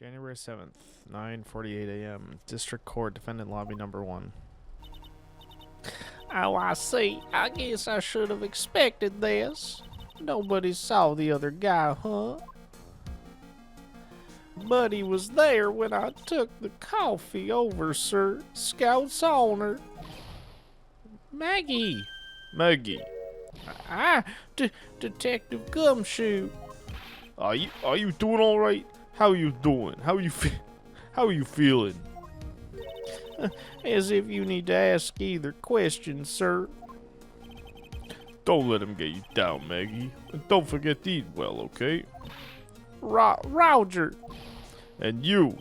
January 7th, 9:48 a.m. District Court, Defendant Lobby Number 1. Oh, I see. I guess I should have expected this. Nobody saw the other guy, huh? But he was there when I took the coffee over, sir. Scout's honor. Maggie. Maggie, Detective Gumshoe. are you doing all right? How you doing? How you feeling? As if you need to ask either question, sir. Don't let him get you down, Maggie. And don't forget to eat well, okay? Roger. And you,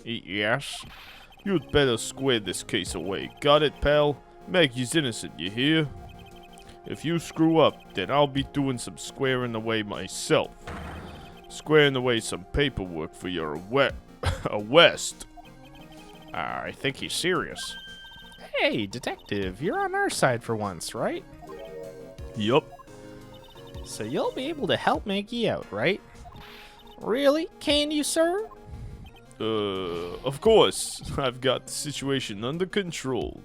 yes, you'd better square this case away. Got it, pal? Maggie's innocent, you hear? If you screw up, then I'll be doing some squaring away myself. Squaring away some paperwork for your arrest. I think he's serious. Hey, detective, you're on our side for once, right? Yup. So you'll be able to help Maggie out, right? Really? Can you, sir? Of course. I've got the situation under control.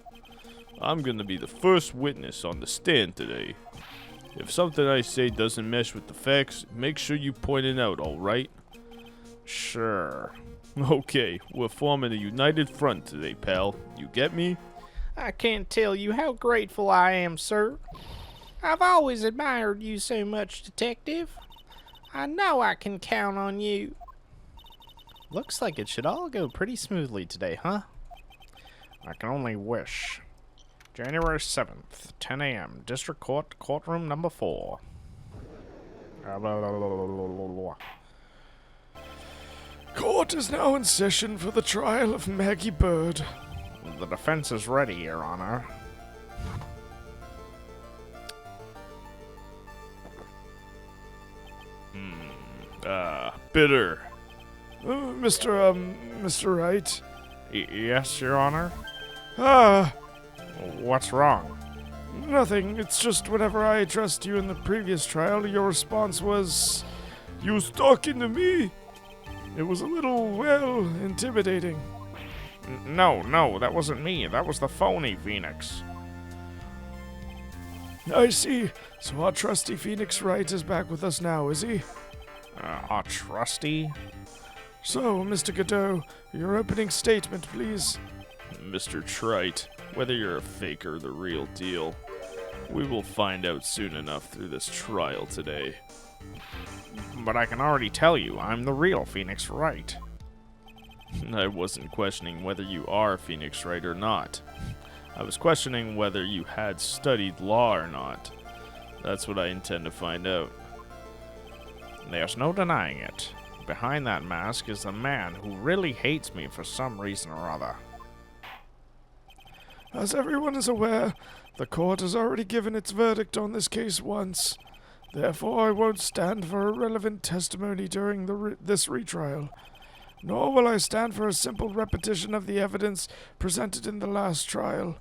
I'm gonna be the first witness on the stand today. If something I say doesn't mesh with the facts, make sure you point it out, alright? Sure. Okay, we're forming a united front today, pal. You get me? I can't tell you how grateful I am, sir. I've always admired you so much, detective. I know I can count on you. Looks like it should all go pretty smoothly today, huh? I can only wish. January 7th, 10 a.m., District Court, Courtroom Number 4. Court is now in session for the trial of Maggie Bird. The defense is ready, Your Honor. Bitter. Mr. Wright? Yes, Your Honor? Ah, What's wrong? nothing. It's just whenever I addressed you in the previous trial, your response was, "You was talking to me." It was a little, well, intimidating. No, that wasn't me. That was the phony Phoenix. I see. So our trusty Phoenix Wright is back with us now, is he? Our trusty? So, Mr. Godot, your opening statement, please. Mr. Trite, whether you're a fake or the real deal, we will find out soon enough through this trial today. But I can already tell you, I'm the real Phoenix Wright. I wasn't questioning whether you are Phoenix Wright or not. I was questioning whether you had studied law or not. That's what I intend to find out. There's no denying it. Behind that mask is the man who really hates me for some reason or other. As everyone is aware, the court has already given its verdict on this case once. Therefore, I won't stand for irrelevant testimony during this retrial. Nor will I stand for a simple repetition of the evidence presented in the last trial.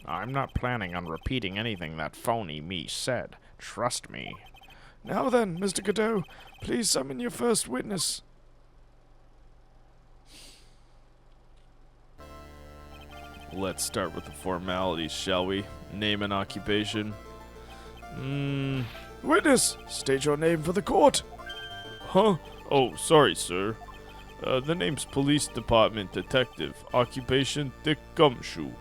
I'm not planning on repeating anything that phony me said. Trust me. Now then, Mr. Godot, please summon your first witness. Let's start with the formalities, shall we? Name and occupation. Witness, state your name for the court. Huh? Oh, sorry, sir. The name's Police Department Detective. Occupation, Dick Gumshoe.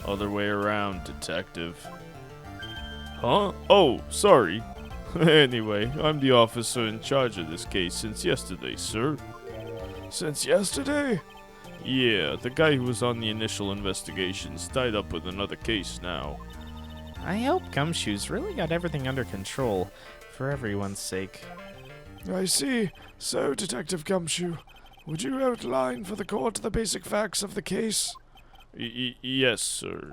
Other way around, Detective. Huh? Oh, sorry. Anyway, I'm the officer in charge of this case since yesterday, sir. Since yesterday? Yeah, the guy who was on the initial investigation's tied up with another case now. I hope Gumshoe's really got everything under control, for everyone's sake. I see. So, Detective Gumshoe, would you outline for the court the basic facts of the case? Yes, sir.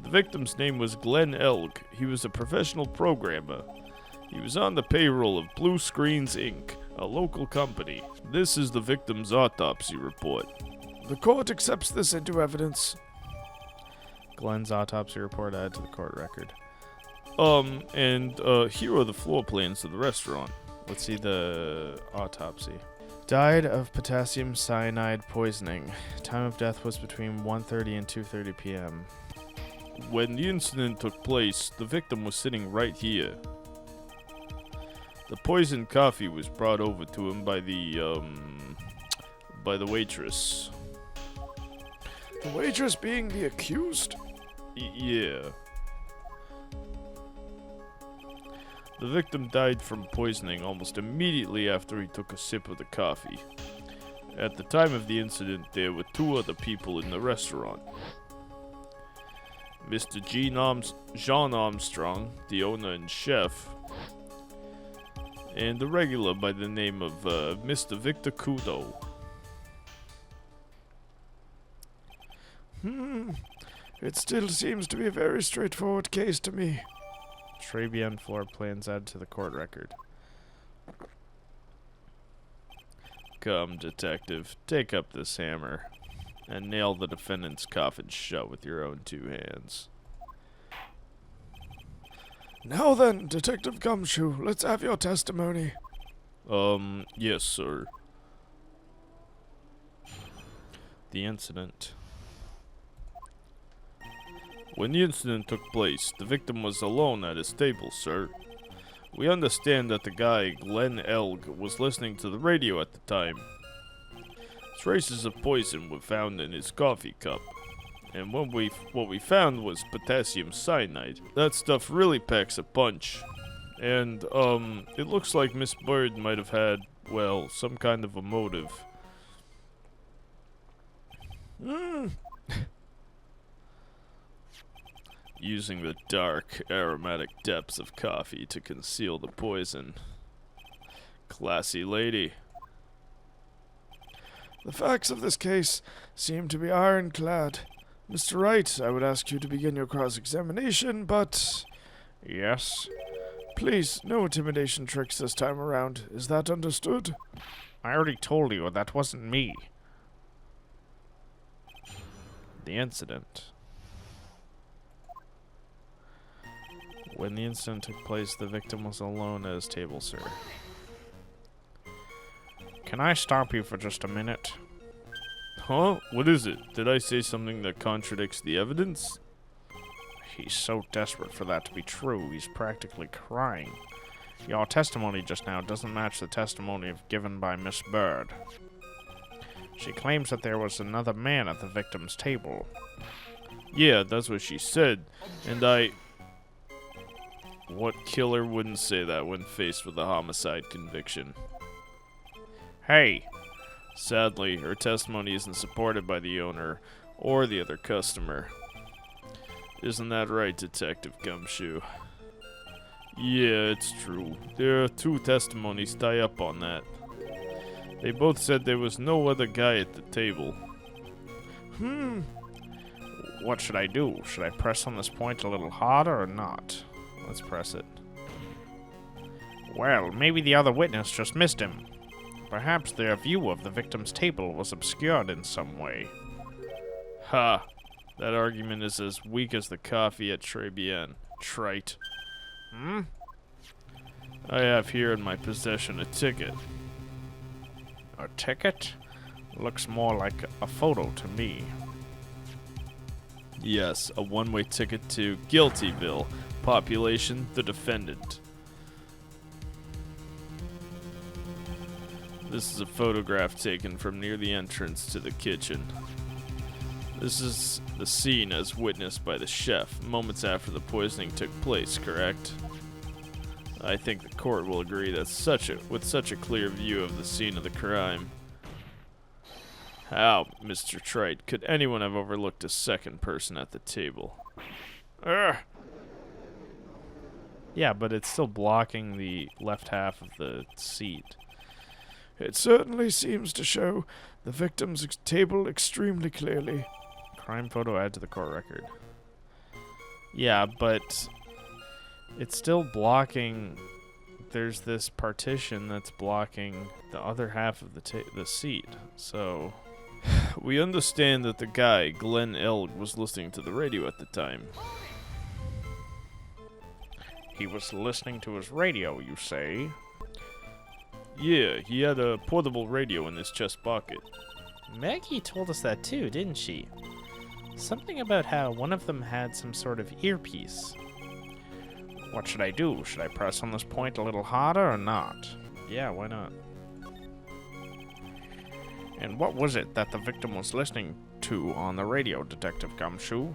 The victim's name was Glenn Elg. He was a professional programmer. He was on the payroll of Blue Screens, Inc., a local company. This is the victim's autopsy report. The court accepts this into evidence. Glenn's autopsy report added to the court record. Here are the floor plans of the restaurant. Let's see the autopsy. Died of potassium cyanide poisoning. Time of death was between 1:30 and 2:30 p.m. When the incident took place, the victim was sitting right here. The poisoned coffee was brought over to him by the waitress. The waitress being the accused? Yeah. The victim died from poisoning almost immediately after he took a sip of the coffee. At the time of the incident, there were 2 other people in the restaurant. Mr. Jean Armstrong, the owner and chef, and a regular by the name of Mr. Victor Kudo. It still seems to be a very straightforward case to me. Tribune floor plans added to the court record. Come, detective, take up this hammer and nail the defendant's coffin shut with your own 2 hands. Now then, Detective Gumshoe, let's have your testimony. Yes, sir. The incident. When the incident took place, the victim was alone at his table, sir. We understand that the guy, Glenn Elg, was listening to the radio at the time. Traces of poison were found in his coffee cup, and what we found was potassium cyanide. That stuff really packs a punch. And, it looks like Miss Bird might have had, well, some kind of a motive. Using the dark, aromatic depths of coffee to conceal the poison. Classy lady. The facts of this case seem to be ironclad. Mr. Wright, I would ask you to begin your cross-examination, but... Yes? Please, no intimidation tricks this time around. Is that understood? I already told you that wasn't me. The incident. When the incident took place, the victim was alone at his table, sir. Can I stop you for just a minute? Huh? What is it? Did I say something that contradicts the evidence? He's so desperate for that to be true, he's practically crying. Your testimony just now doesn't match the testimony given by Miss Bird. She claims that there was another man at the victim's table. Yeah, that's what she said, and What killer wouldn't say that when faced with a homicide conviction? Hey! Sadly, her testimony isn't supported by the owner or the other customer. Isn't that right, Detective Gumshoe? Yeah, it's true. There are 2 testimonies tie up on that. They both said there was no other guy at the table. What should I do? Should I press on this point a little harder or not? Let's press it. Well, maybe the other witness just missed him. Perhaps their view of the victim's table was obscured in some way. Ha! That argument is as weak as the coffee at Tribune. Trite. I have here in my possession a ticket. A ticket? Looks more like a photo to me. Yes, a one-way ticket to Guiltyville. Population, the defendant. This is a photograph taken from near the entrance to the kitchen. This is the scene as witnessed by the chef moments after the poisoning took place, correct? I think the court will agree that with such a clear view of the scene of the crime. How, Mr. Trite, could anyone have overlooked a second person at the table? Yeah, but it's still blocking the left half of the seat. It certainly seems to show the victim's table extremely clearly. Crime photo add to the court record. Yeah, but it's still blocking. There's this partition that's blocking the other half of the seat. So we understand that the guy, Glenn Elg, was listening to the radio at the time. He was listening to his radio, you say? Yeah, he had a portable radio in his chest pocket. Maggie told us that too, didn't she? Something about how one of them had some sort of earpiece. What should I do? Should I press on this point a little harder or not? Yeah, why not? And what was it that the victim was listening to on the radio, Detective Gumshoe?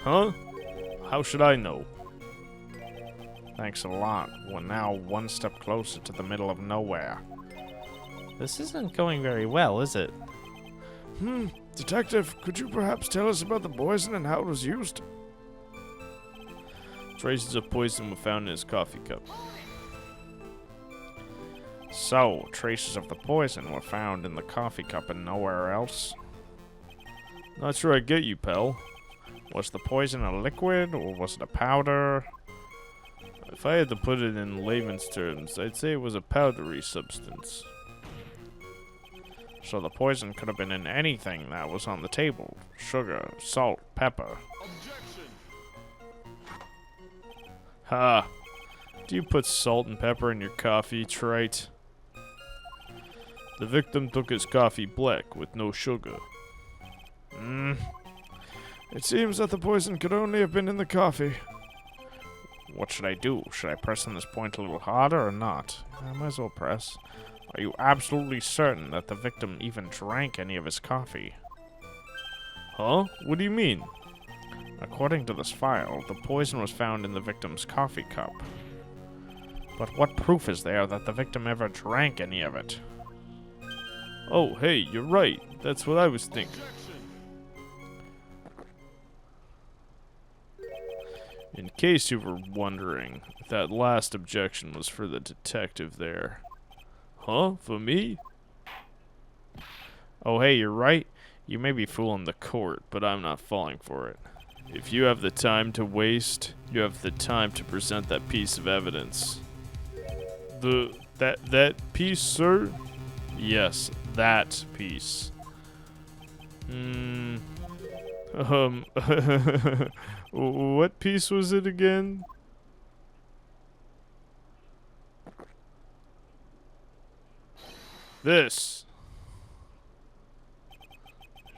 Huh? How should I know? Thanks a lot. We're now one step closer to the middle of nowhere. This isn't going very well, is it? Detective, could you perhaps tell us about the poison and how it was used? Traces of poison were found in his coffee cup. So, traces of the poison were found in the coffee cup and nowhere else? Not sure I get you, pal. Was the poison a liquid, or was it a powder? If I had to put it in layman's terms, I'd say it was a powdery substance. So the poison could have been in anything that was on the table. Sugar, salt, pepper. Ha! Do you put salt and pepper in your coffee, trite? The victim took his coffee black with no sugar. It seems that the poison could only have been in the coffee. What should I do? Should I press on this point a little harder or not? I might as well press. Are you absolutely certain that the victim even drank any of his coffee? Huh? What do you mean? According to this file, the poison was found in the victim's coffee cup. But what proof is there that the victim ever drank any of it? Oh, hey, you're right. That's what I was thinking. In case you were wondering, that last objection was for the detective there. Huh? For me? Oh, hey, you're right. You may be fooling the court, but I'm not falling for it. If you have the time to waste, you have the time to present that piece of evidence. That piece, sir? Yes, that piece. What piece was it again? This.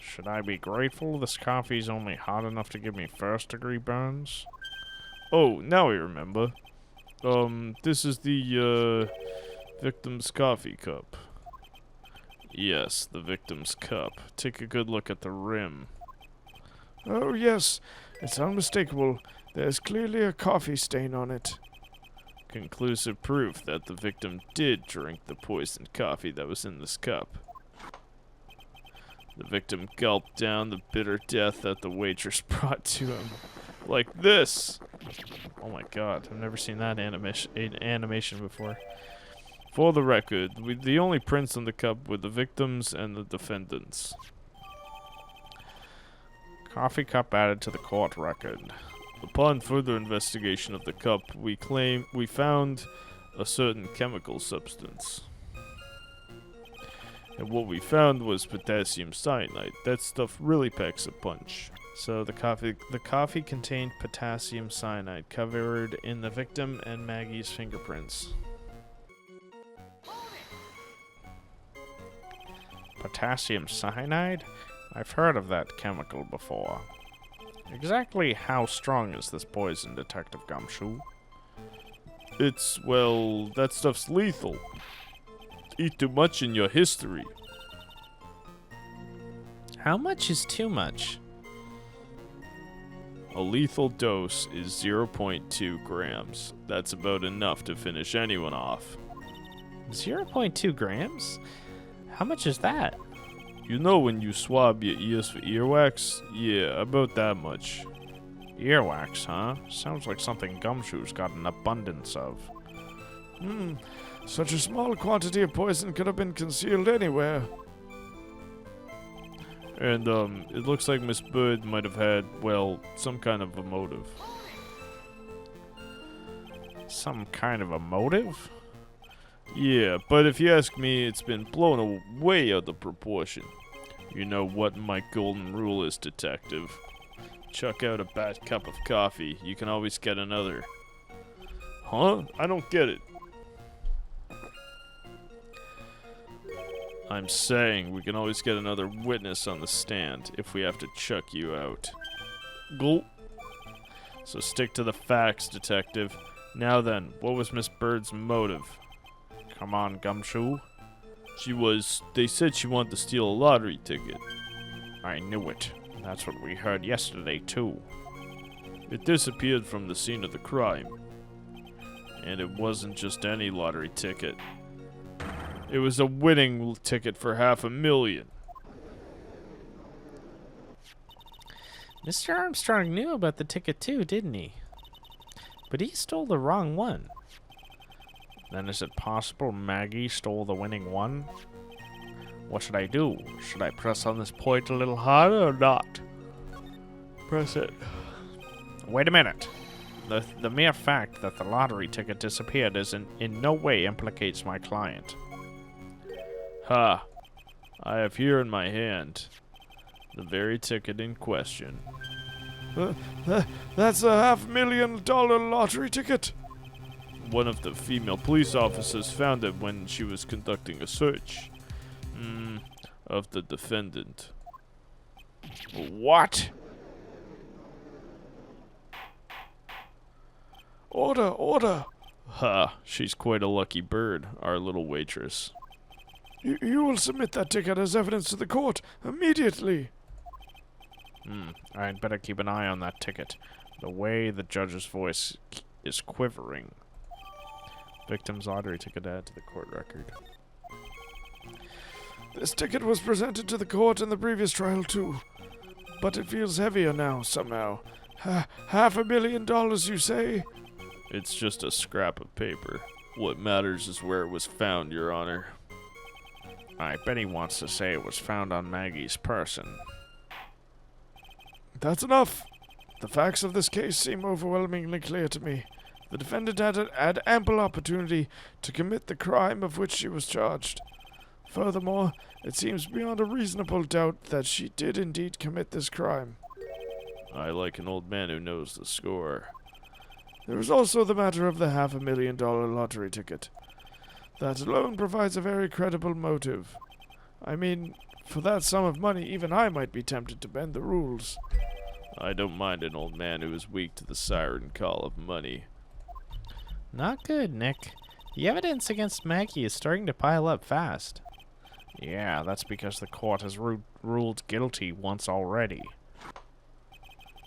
Should I be grateful this coffee's only hot enough to give me first-degree burns? Oh, now I remember. This is the, victim's coffee cup. Yes, the victim's cup. Take a good look at the rim. Oh, yes. It's unmistakable. There's clearly a coffee stain on it. Conclusive proof that the victim did drink the poisoned coffee that was in this cup. The victim gulped down the bitter death that the waitress brought to him. Like this! Oh my god, I've never seen that animation before. For the record, the only prints on the cup were the victims and the defendants. Coffee cup added to the court record. Upon further investigation of the cup, we found a certain chemical substance. And what we found was potassium cyanide. That stuff really packs a punch. So the coffee contained potassium cyanide covered in the victim and Maggie's fingerprints. Potassium cyanide? I've heard of that chemical before. Exactly how strong is this poison, Detective Gumshoe? It's, well, that stuff's lethal. Eat too much in your history. How much is too much? A lethal dose is 0.2 grams. That's about enough to finish anyone off. 0.2 grams? How much is that? You know when you swab your ears for earwax? Yeah, about that much. Earwax, huh? Sounds like something Gumshoe's got an abundance of. Such a small quantity of poison could have been concealed anywhere. And, it looks like Miss Bird might have had, well, some kind of a motive. Some kind of a motive? Yeah, but if you ask me, it's been blown way out of proportion. You know what my golden rule is, Detective. Chuck out a bad cup of coffee, you can always get another. Huh? I don't get it. I'm saying we can always get another witness on the stand if we have to chuck you out. Gulp. So stick to the facts, detective. Now then, what was Miss Bird's motive? Come on, Gumshoe. They said she wanted to steal a lottery ticket. I knew it. That's what we heard yesterday, too. It disappeared from the scene of the crime. And it wasn't just any lottery ticket. It was a winning ticket for $500,000. Mr. Armstrong knew about the ticket too, didn't he? But he stole the wrong one. Then is it possible Maggie stole the winning one? What should I do? Should I press on this point a little harder or not? Press it. Wait a minute. The mere fact that the lottery ticket disappeared in no way implicates my client. Ha! I have here in my hand the very ticket in question. That's a $500,000 lottery ticket. One of the female police officers found it when she was conducting a search of the defendant. What? Order. Ha! She's quite a lucky bird, our little waitress. You will submit that ticket as evidence to the court immediately. I'd better keep an eye on that ticket. The way the judge's voice is quivering. Victim's lottery ticket added to the court record. This ticket was presented to the court in the previous trial too, but it feels heavier now somehow. $500,000, you say? It's just a scrap of paper. What matters is where it was found, Your Honor. I bet he wants to say it was found on Maggie's person. That's enough. The facts of this case seem overwhelmingly clear to me. The defendant had ample opportunity to commit the crime of which she was charged. Furthermore, it seems beyond a reasonable doubt that she did indeed commit this crime. I like an old man who knows the score. There is also the matter of the $500,000 lottery ticket. That alone provides a very credible motive. I mean, for that sum of money, even I might be tempted to bend the rules. I don't mind an old man who is weak to the siren call of money. Not good, Nick. The evidence against Maggie is starting to pile up fast. Yeah, that's because the court has ruled guilty once already.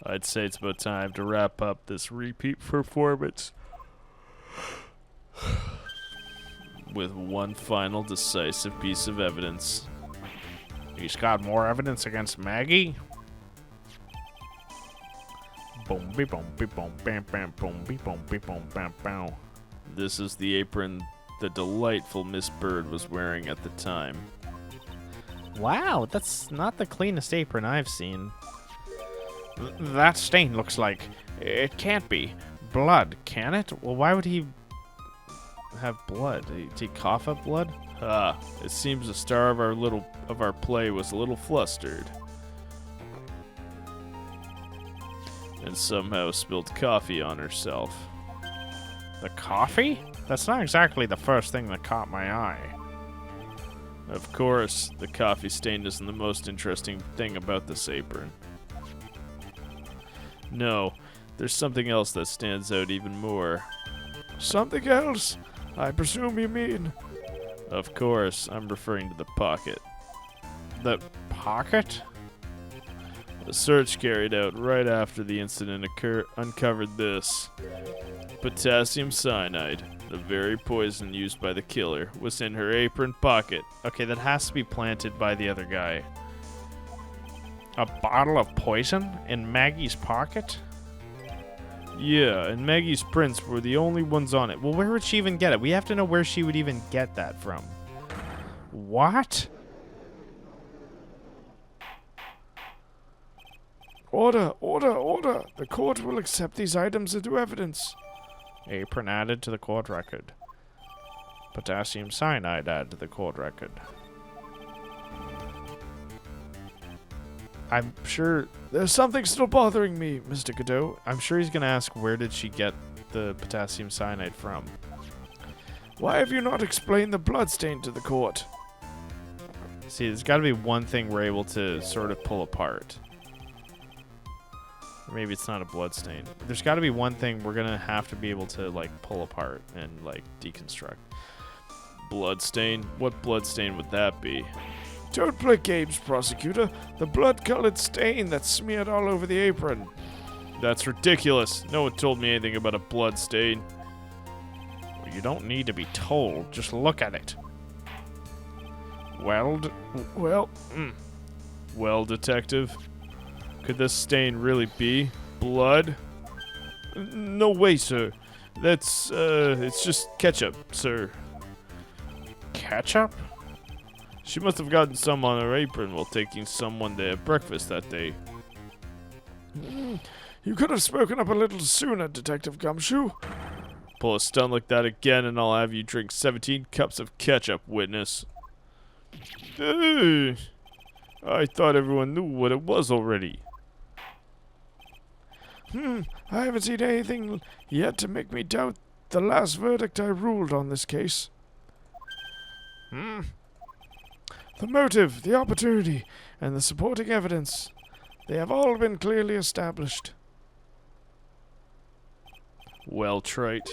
I'd say it's about time to wrap up this repeat performance with one final decisive piece of evidence. He's got more evidence against Maggie? Boom, be boom, be boom, bam, bam, boom, be boom, bam, bam. This is the apron the delightful Miss Bird was wearing at the time. Wow, that's not the cleanest apron I've seen. That stain looks like... It can't be blood, can it? Well, why would he have blood? Did he cough up blood? Ah, it seems the star of our play was a little flustered. And somehow spilled coffee on herself. The coffee? That's not exactly the first thing that caught my eye. Of course, the coffee stain isn't the most interesting thing about this apron. No, there's something else that stands out even more. Something else? I presume you mean... Of course, I'm referring to the pocket. The pocket? A search carried out right after the incident uncovered this. Potassium cyanide, the very poison used by the killer, was in her apron pocket. Okay, that has to be planted by the other guy. A bottle of poison in Maggie's pocket? Yeah, and Maggie's prints were the only ones on it. Well, where would she even get it? We have to know where she would even get that from. What? Order! The court will accept these items into evidence. Apron added to the court record. Potassium cyanide added to the court record. I'm sure There's something still bothering me, Mr. Godot. I'm sure he's gonna ask where did she get the potassium cyanide from. Why have you not explained the bloodstain to the court? See, there's got to be one thing we're able to sort of pull apart. Or maybe it's not a blood stain. There's got to be one thing we're going to have to be able to, like, pull apart and, like, deconstruct. Bloodstain? What bloodstain would that be? Don't play games, prosecutor. The blood-colored stain that's smeared all over the apron. That's ridiculous. No one told me anything about a blood stain. Well, you don't need to be told. Just look at it. Well, Well, detective, could this stain really be blood? No way, sir. That's, it's just ketchup, sir. ketchup? She must have gotten some on her apron while taking someone their breakfast that day. You could have spoken up a little sooner, Detective Gumshoe. Pull a stunt like that again and I'll have you drink 17 cups of ketchup, witness. I thought everyone knew what it was already. I haven't seen anything yet to make me doubt the last verdict I ruled on this case. The motive, the opportunity, and the supporting evidence, they have all been clearly established. Well, Trite,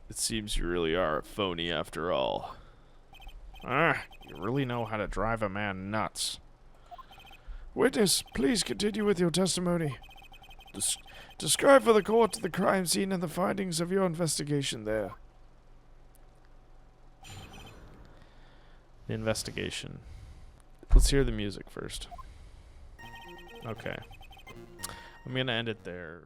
it seems you really are a phony after all. You really know how to drive a man nuts. Witness, please continue with your testimony. Describe for the court the crime scene and the findings of your investigation there. The investigation. Let's hear the music first. Okay. I'm gonna end it there.